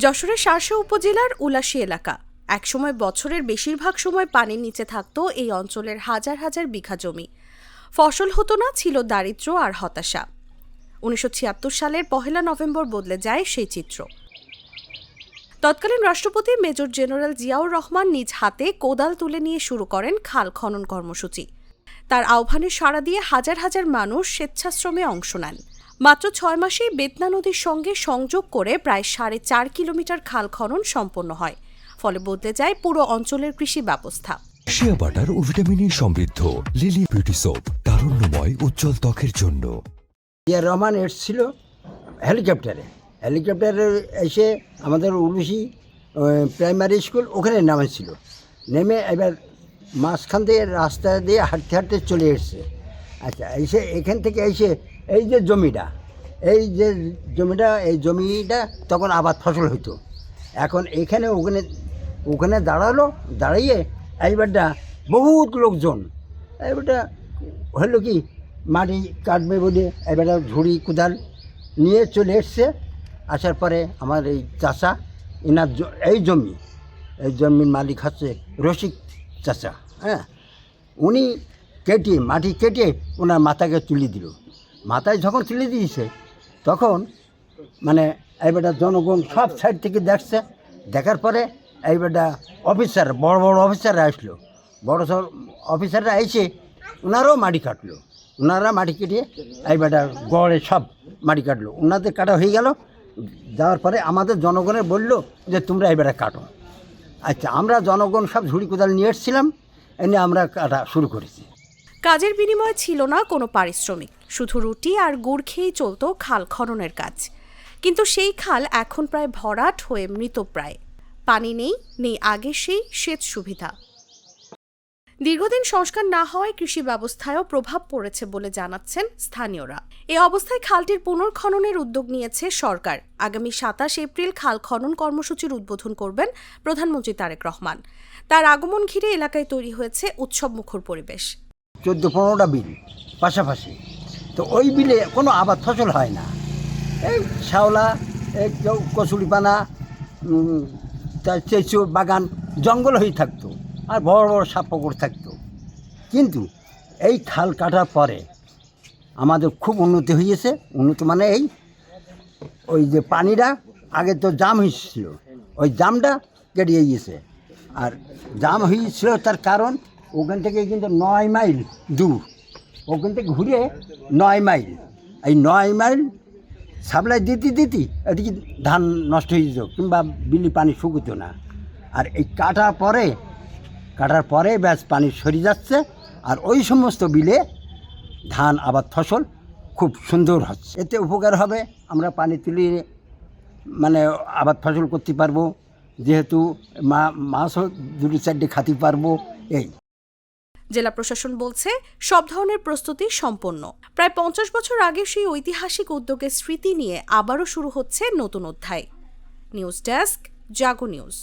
যশোরের শার্শা উপজেলার উলাশী এলাকা একসময় বছরের বেশিরভাগ সময় পানির নিচে থাকত এই অঞ্চলের হাজার হাজার বিঘা জমি। ফসল হতো না, ছিল দারিদ্র্য আর হতাশা। ১৯৭৬ সালের ১ নভেম্বর বদলে যায় সেই চিত্র। তৎকালীন রাষ্ট্রপতি মেজর জেনারেল জিয়াউর রহমান নিজ হাতে কোদাল তুলে নিয়ে শুরু করেন খাল খনন কর্মসূচি। তার আহ্বানে সাড়া দিয়ে হাজার হাজার মানুষ স্বেচ্ছাশ্রমে অংশ নেন। মাত্র ৬ মাসেই বেতনা নদীর সঙ্গে সংযোগ করে প্রায় ৪.৫ কিলোমিটার খাল খনন সম্পন্ন হয়। ফলে বদলে যায় পুরো অঞ্চলের কৃষি ব্যবস্থা। শিয়া বাটার ও ভিটামিনে সমৃদ্ধ লিলি বিউটি সোপ, তারুণ্যময় উজ্জ্বল ত্বকের জন্য। জিয়াউর রহমান এসেছিল হেলিকপ্টারে এসে আমাদের উলুশী প্রাইমারি স্কুল ওখানে নামেছিল। নেমে এবার মাঝখান থেকে রাস্তা দিয়ে হাঁটতে হাঁটতে চলে এসছে। আচ্ছা, এসে এখান থেকে এসে এই যে জমিটা তখন আবাদ ফসল হতো। এখন এখানে ওখানে দাঁড়িয়ে এইবারটা বহুত লোকজন এইবারটা হলো কি মাটি কাটবে বলে এবারে ঝুড়ি কোদাল নিয়ে চলে এসছে। আসার পরে আমার এই চাচা এনার এই জমির মালিক হচ্ছে রসিক চাচা, হ্যাঁ, উনি মাটি কেটে ওনার মাথাকে তুলে দিল। মাথায় যখন তুলে দিয়েছে তখন মানে এইবারটা জনগণ সব সাইড থেকে দেখছে। দেখার পরে এইবারটা বড় বড় অফিসাররা আসলো। বড় সড় অফিসাররা এসে ওনারাও মাটি কাটলো। ওনারা মাটি কেটে এইবারটা গড়ে সব মাটি কাটলো। ওনাদের কাটা হয়ে গেল। যাওয়ার পরে আমাদের জনগণের বললো যে তোমরা এবারে কাটো। আচ্ছা, আমরা জনগণ সব ঝুড়ি কোদাল নিয়ে এসেছিলাম, এনে আমরা কাটা শুরু করেছি। কাজের বিনিময়ে ছিল না কোনো পারিশ্রমিক, শুধু রুটি আর গুড় খেয়েই চলত খাল খননের কাজ। কিন্তু সেই খাল এখন প্রায় ভরাট হয়ে মৃতপ্রায়। পানি নেই আগের সেই সেচ সুবিধা। দীর্ঘদিন সংস্কার না হওয়ায় কৃষি ব্যবস্থায়ও প্রভাব পড়েছে বলে জানাচ্ছেন স্থানীয়রা। এ অবস্থায় খালটির পুনর্খননের উদ্যোগ নিয়েছে সরকার। আগামী ২৭ এপ্রিল খাল খনন কর্মসূচির উদ্বোধন করবেন প্রধানমন্ত্রী তারেক রহমান। তার আগমন ঘিরে এলাকায় তৈরি হয়েছে উৎসবমুখর পরিবেশ। ১৪-১৫টা বিল পাশাপাশি, তো ওই বিলে কোনো আবাদ ফসল হয় না। এই শ্যাওলা, এই কচুরিপানা, তার চেঁচু বাগান জঙ্গল হয়ে থাকতো, আর বড় বড় সাপ পুকুর থাকতো। কিন্তু এই খাল কাটার পরে আমাদের খুব উন্নতি হয়েছে। উন্নতি মানে ওই যে পানিটা আগে তো জাম হয়েছিল, ওই জামটা কেটে গিয়েছে। আর জাম হয়েছিল তার কারণ ওখান থেকে কিন্তু ৯ মাইল দূর, ওখান থেকে ঘুরে ৯ মাইল, এই ৯ মাইল সাপ্লাই দিতে এদিকে ধান নষ্ট হয়ে যেত কিংবা বিলি পানি শুকতো না। আর এই কাটার পরে ব্যাস পানি সরে যাচ্ছে, আর ওই সমস্ত বিলে ধান আবাদ ফসল খুব সুন্দর হচ্ছে। এতে উপকার হবে, আমরা পানি তুলে মানে আবাদ ফসল করতে পারবো, যেহেতু মাছও ২-৪টে খাতে পারবো। এই জেলা প্রশাসন বলছে সব ধরনের প্রস্তুতি সম্পন্ন। প্রায় ৫০ বছর আগে সেই ঐতিহাসিক উদ্যোগের স্মৃতি নিয়ে আবারও শুরু হচ্ছে নতুন অধ্যায়। নিউজ ডেস্ক, জাগো নিউজ।